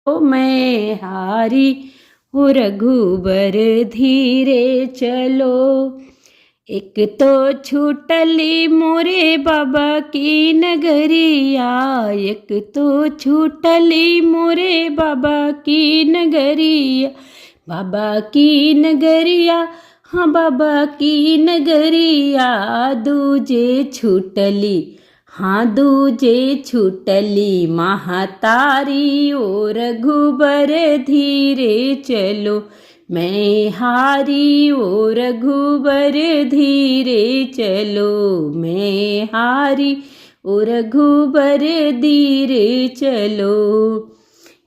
मैं हारी हूँ रघुबर धीरे चलो। एक तो छूटली मोरे बाबा की नगरिया, एक तो छूटली मोरे बाबा की नगरिया। बाबा की नगरिया, हाँ बाबा की नगरिया, दूजे छूटली, हाँ दूजे छूटली महातारी ओ रघुबर धीरे चलो। मैं हारी ओ रघुबर धीरे चलो, मैं हारी ओ रघुबर धीरे चलो।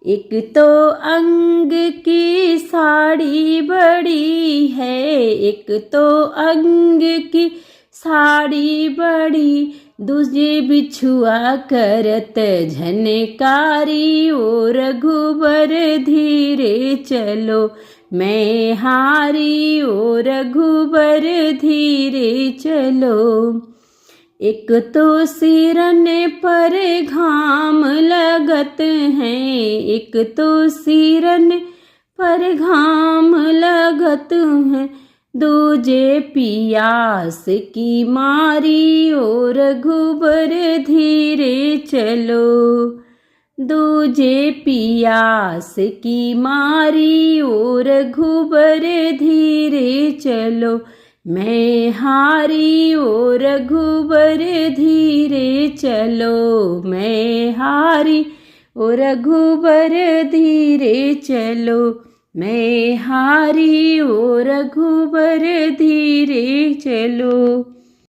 एक तो अंग की साड़ी बड़ी है, एक तो अंग की साड़ी बड़ी, दूजे बिछुआ करत झनकारी ओ रघुबर धीरे चलो। मैं हारी ओ रघुबर धीरे चलो। एक तो सिरन पर घाम लगत हैं, एक तो सिरन पर घाम लगत हैं, दूजे पियास की मारी ओ रघुबर धीरे चलो। दूजे पियास की मारी ओ रघुबर धीरे चलो। मैं हारी ओ रघुबर धीरे चलो, मैं हारी ओ रघुबर धीरे चलो। मैं हारी ओ रघुबर धीरे चलो।